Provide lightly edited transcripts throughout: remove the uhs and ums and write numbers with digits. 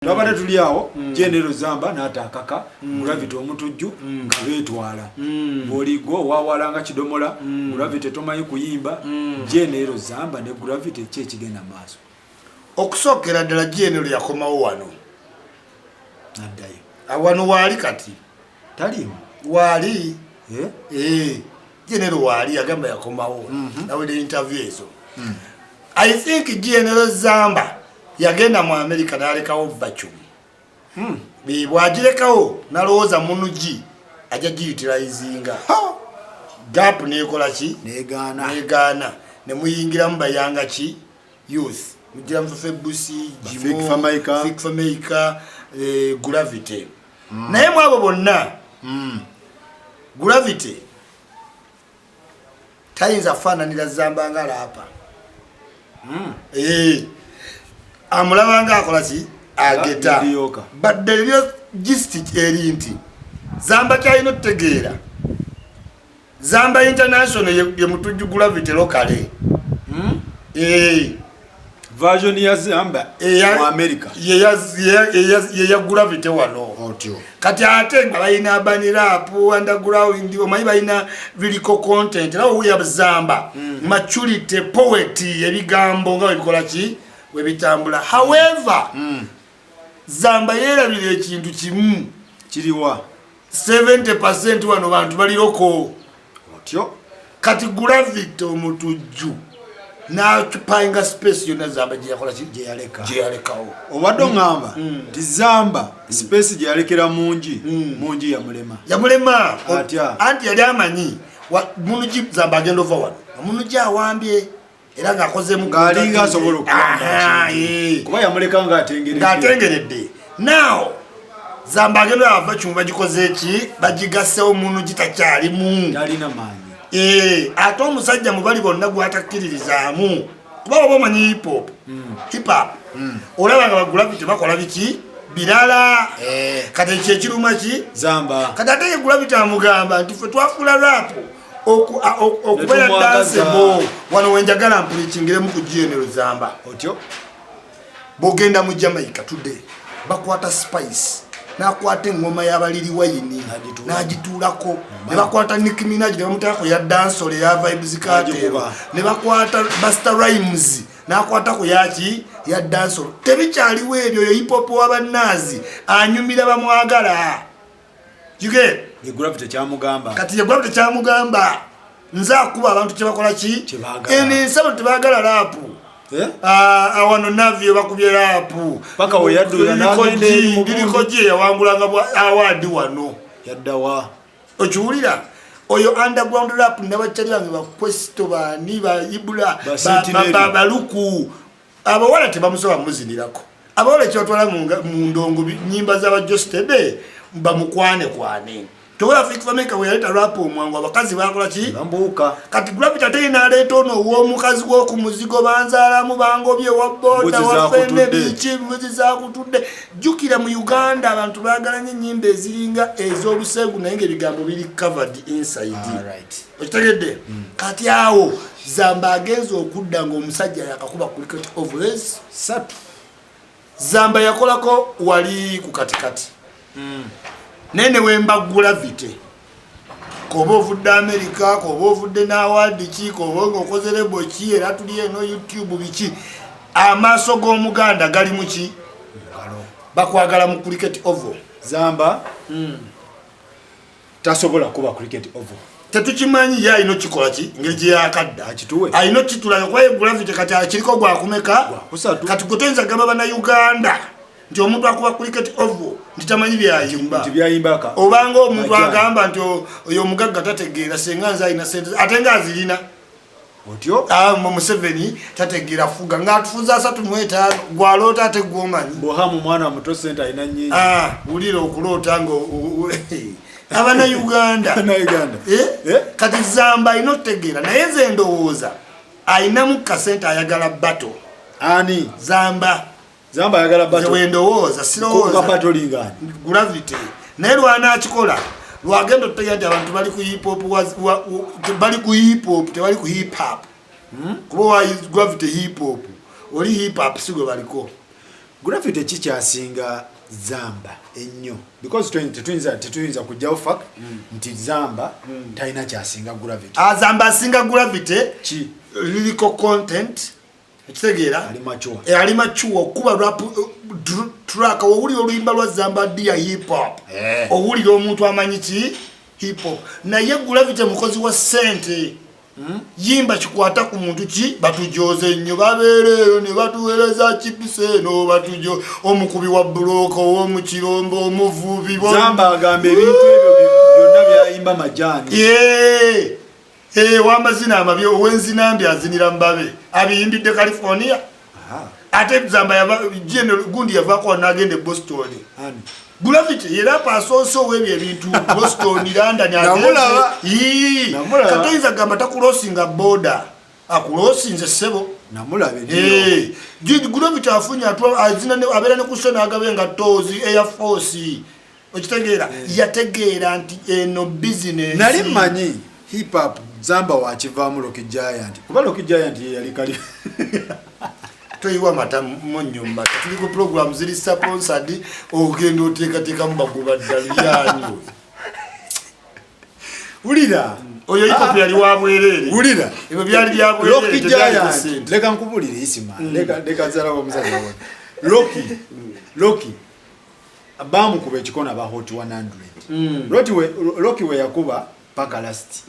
Ndabade tuliawo General Zamba n'atakaka Gravity omutujju nga betwala boligo wawalanga kidomola Gravity tomanyi kuyimba General Zamba ne Gravity kye kigenda maaso okusokera ddala General yakomawo wano naddayo awano wali kati taliyo wali General wali agamba yakomawo nawe the interview ezo I think General Zamba yagenda mu America n'alekawo vacuum bw'agirekawo n'alowooza munugi ajja giyutilizinga gap n'ekola ki n'egaana ne muyingiramu bayanga ki youth mugira mufe busi Fik Famaika Gravity naye mu abo bonna Gravity tayinza faananira Zamba nga laapa amulabanga akola ki ageta badde lyo gistic eri nti Zamba kyalina otutegeera Zamba International ye mutujju Gravity lokale version ya Zamba mu America ye ya Gravity wano kati ate bayina bani rap underground omanyi bayina lyrical content nawo ya Zamba maturity poetry ebigambo nga bikola ki webitambula however Zamba yerabire ekintu kimu kiriwa 70% wano bantu baliroko otyo kati Gravity omutujju na tupanga space yona Zamba gyakola ki gyalekawo obadde ngamba ti Zamba space gyalekera mungi yamulema anti yali amanyi munugi Zamba agenda ova wano munugi awambye era ng'akoze mu ng'alinga asobola okulamba kuba yamuleka ng'atengeredde now Zamba agenda ava cyumba gikoze ki bagigasewo munugi takyalimu talina maanyi ate omusajja mu bali bonna gwatakkiririzaamu kuba oba omanyi hip hop olaba nga Gravity bakola biki birala kati kyekiruma ki Zamba kati ate ye Gravity amugamba nti ffe twafula rap okubeera danceable wano wenjagala mpuliikingiremu ku General Zamba otyo bogenda mu Jamaica today bakwata Spice nakwata engoma y'abaliri wayini n'agituulako ne bakwata Nicki Minaj ne bamutaako ya dancehall ya vibes kateeba ne bakwata Busta Rhymes n'akwatako yaki ya dancehall tebikyaliwo ebyo yo hip hop w'abannaazi anyumira bamwagala yuge ye Gravity kyamugamba kati ye Gravity kyamugamba nze akuba abantu kyebakola ki ensabo tebaagala rap awano navyo bakubye rap paka we yaddula n'agende diriko je yawangulanga award wano yaddawa okiwulira oyo underground rap n'abakyali bange bakwesto bani ba ibula baluku abawala tebamusoba muzinirako abawala kyotwala mu ndongo nyimba z'aba Jostebe bamukwane towa Fik Famaika we yaleta rap omwangu abakazi bakola ki bambuka kati Gravity ate n'aleeta ono w'omukazi w'oku muzigo banzaalamu bangobye wa boda wafende biki mbuzi zaakutudde jjukira mu Uganda abantu baagala nnyo ennyimba eziringa ez'obusengu naye ng'ebigambo biri covered inside okitegedde kati awo Zamba agenza okudda ng'omusajja yakakuba cricket overs satu Zamba yakolako wali ku katikati nene wemba Gravity koba ovudde America koba ovudde n'awadi ki koba ng'okoze lebo ki era tuli eno YouTube biki amaaso g'Omuganda gali mu ki bakwagala mu cricket oval Zamba tasobola kuba cricket oval tetukimanyi ye alina kikola ki ngeri gye yakadda akituwe alina kitula kwaye Gravity kati akiriko gwakumeka kati gotenza gamba bana Uganda nti omuntu akuba cricket oval nitamanyi byayimba obanga omuntu agamba nti oyo omugagga tategeera senga nze alina sente ate nga azirina otyo Museveni tategeera fuga ng'atufuza 3.5 gwaloota ate gwomanyi bohamu mwana muto sente alina nnyingi wulira okuloota nga abana Uganda kati Zamba alina otutegeera naye nze ndowooza alinamu kasente ayagala bato ani Zamba ayagala bato wendowooza sirowooza batolingana Gravity naye lwana akikola lwagenda otutegeera nti abantu bali ku hip hop tebali ku hip hop kuba Gravity hip hop oli hip hop sigwe baliko Gravity kikyasinga Zamba ennyo because tetuyinza kujjawo fact nti Zamba talina kyasinga Gravity. Zamba asinga Gravity ki lyrical content ekitegeera ali machuwa okuba rap track owulira oluyimba lwa Zamba dia hip hop owulira omuntu amanyi ki hip hop naye Gravity mukozi wa sente yimba kikwata ku muntu ki batujoze nnyo babeereyo ne batuweereza kipuseno batujo omukubi wa buloko w'omukirombo omuvubi Zamba agamba ebintu ebyo byonna byayimba majani wamazina amabyo owenzinambi azinira mbabe abiyimbidde California ate Zamba yava General Gundi yavako n'agenda Boston Gravity era pasoso webye ebintu Boston London namulaba katoiza gamba takulosinga border akulosinze sebo namulabe Gravity afunya azina abera ne kusona agabenga tozi Air Force okitegeera yategeera nti eno business nali manyi hip hop Zamba wakivaamu Rocky Giant kuba Rocky Giant yali kali toyiwa mata monyumba tuli ku program zili sponsored ogendo oteka mubaguba dalyanyo ulira oyo iko pya liwabwerere ulira ibo byali byabwerere Rocky Giant leka nkubulire isima leka zala wa musaza wa Rocky abamu kuba ekikona ba hot 100 Rocky we yakuba paka last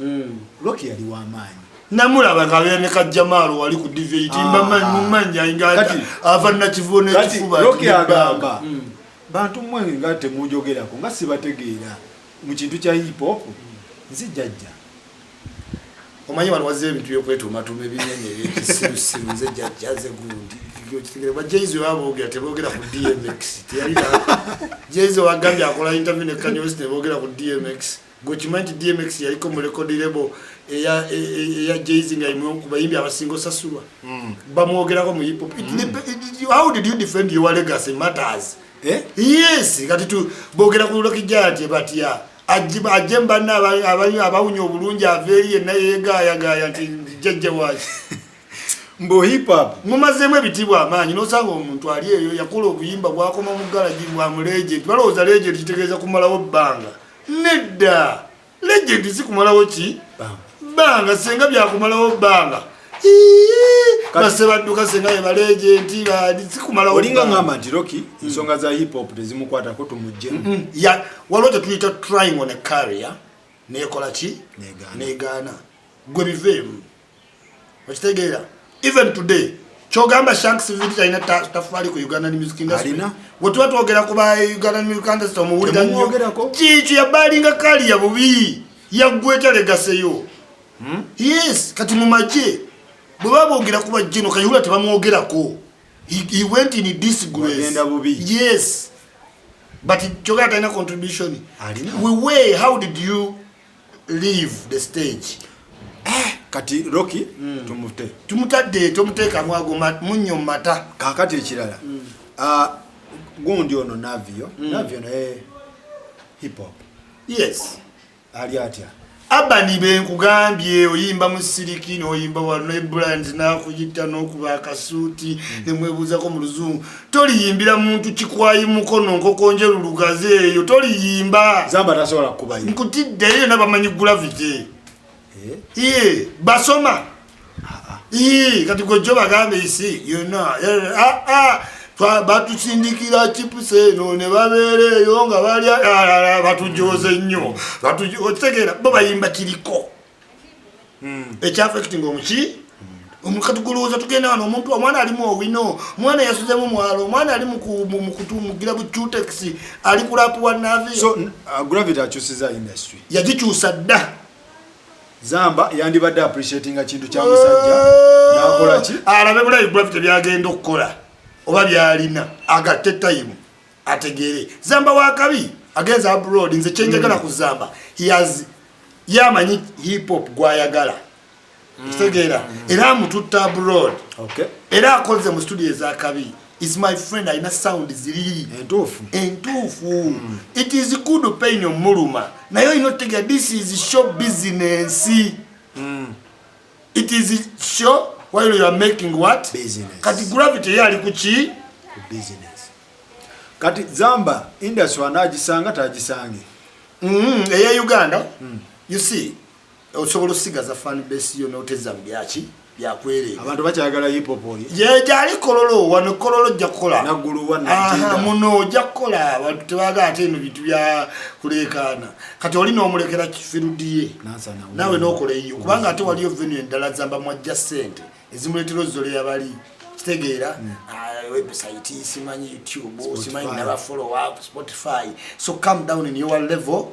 Rocky yali wa manyi namulaba ngabya ne kajjamalo wali ku debate mumanya ingata avanna kivone kifuba Rocky agamba bantu mwe ngate mujogerako nga sibategeera mu kintu kya hip hop nzijajja omanyi wano wazze ebintu by'okwetuma tume binyenye ekisirusiru nzijajja ze gundi kitegere ba Jayzo abogera tebogera ku DMX tiyalina Jayzo wagambye akola interview ne Kanye West tebogera ku DMX gochimanti DMX yaliko mu record label eya Jayzo ngayimwe kubayimbi abasingo sasulwa bamwogerako mu hip hop how did you defend your legacy matters yes kati tu bogera ku Rocky Giant batia ajemba abawunyo obulungi averi naye gaya nti jajje wachi mbo hip hop mumazemu ebitibwa amanyi nosanga omuntu ali eyo yakola obuyimba bwakoma mu galaji bwa mu legend balowooza legend kitegeeza kumalawo bbanga nedda legend si kumalawo ki bbanga senga byakumalawo bbanga basebadduka senga ye balegend si kumalawo olinga ngamba nti Rocky ensonga za hip hop tezimukwatako tumujjemu waliwo tetuyita trying on a career nekola ki negaana gwe biveemu okitegeera even today chogamba Shanks Vidi taina tafali ku Uganda music industry watu ogera kuba Uganda music industry omuwulira nnyo chichi ya balinga kali ya bubi yagweta legaseyo yes kati mumaje bwaba ogera kuba jino kayula tebamwogerako he went in disgrace yes but choga taina contribution we how did you leave the stage kati Rocky tumutadde tomuteka mwago munyo mata kakati ekirala gundi ono Navio na hip hop yes ali atya abani be nkugambye oyimba musiriki no oyimba wano brand na kujita no kuba kasuti nemwebuza ko mu luzungu toliyimbira muntu kikwayi mukono nkokonje lulugaze eyo toliyimba Zamba tasobola kubayimba nkutidde eyo nabamanyi Gravity basoma kati gojo bagambe isi batusindikira kipuseno ne babeereyo nga bali batujoze nnyo otegera bo bayimba kiriko ekyafecting omuki omukatuguluza tugenda wano omuntu omwana alimu owino mwana yasuzemu mwalo mwana ali mukutumugira buchutex ali kulapu wa Navio so Gravity akyusiza industry yagikyusa dda Zamba yandibadde appreciating kintu kya musajja nakola ki alabe bulayi Gravity byagenda okukola oba byalina agatte time ategere Zamba wakabi agenza abroad nze chenjagala ku Zamba yamanyi hip hop gwayagala tegera era mututta abroad era akoze mu studio za kabi is my friend aina sound ziri entufu it is good pain omuluma nayo inotega this is show business it is show while you are making what business kati Gravity yali kuchi business kati Zamba industry anagisanga tagisange eya Uganda you see osobola osigaza fan base yo noteza byaki byakwerera abantu bakyagala hip hop oli ye jali kololo wano kololo jakola nagulu wana muno jakola abantu tebaga ate no bitu bya kulekana kati oli no mulekera kifirudiye nawe nokole iyo kubanga ate waliyo venue endala Zamba mwajja sente ezimuletero zole yabali kitegeera website simanyi YouTube simanyi na follow up Spotify so come down in your level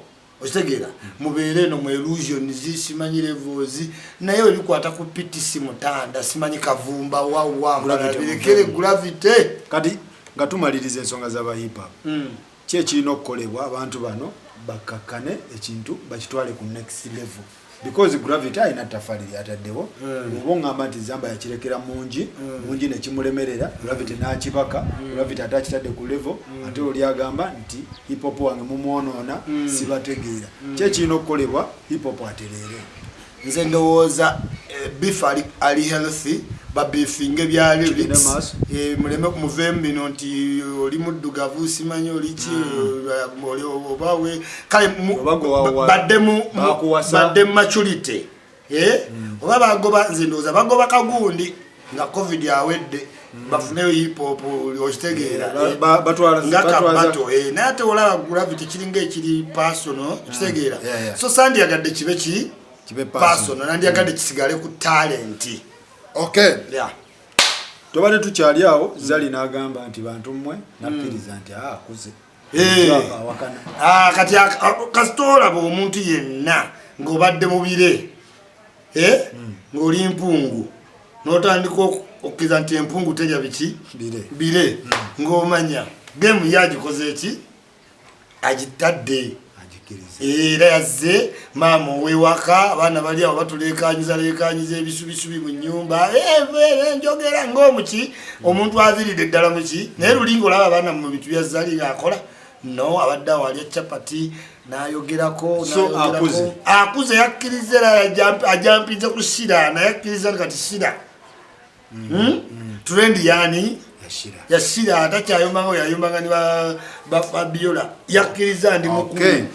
ostegera mubere no mu illusion zisimanyi levels nayo bikwata ku PTC mutanda simanyi kavumba wa birekere gravity kati ngatumalirize ensonga za hip hop kye kino kolebwa abantu bano bakakane ekintu bakitwale ku next level because gravity ina tafaliri ataddewo ubongamba nti Zamba yakirekera mungi ne kimulemerera gravity nakibaka gravity atakitadde ku level ate oli agamba nti hip hop wange mumuonona sibategeera kye kino kolebwa hip hop aterere nze ndowooza beef ali healthy babifinge bya lyrics muleme kumuvem bino nti oli muddugavu simanyi oli ki oli obawe kale badde maturity oba bagoba nze ndowooza bagoba kagundi nga covid awedde bafune hip hop okitegeera batwala nate olaba gravity kiringa ekiri personal okitegeera so sandi yagadde kibe ki personal nandi yagadde kisigale ku talent. Okay. Yeah. Tobane tukyali awo Zali nagamba nti bantu mmwe nakkiriza nti akuze. Kati kasitola bo omuntu yenna ngobadde mubire. Ngoli mpungu. Notandika okkiza nti empungu teja biki? Bire. Ngomanya. Game yagikoze eki? Agitadde. Era yazze mama wewaka abana bali awo batulekanyiza ebisubisubi mu nyumba njogera ng'omuki omuntu aviridde ddala muki naye lulingo laba abana mu bitu bya Zali akola no abadde awo alya chapati nayogerako akuze yakkiriza ajampinza ku shira nayakkiriza kati shira trend yani yashira atakyayomanga yayombanga ni ba Biola yakkiriza ndi mukulu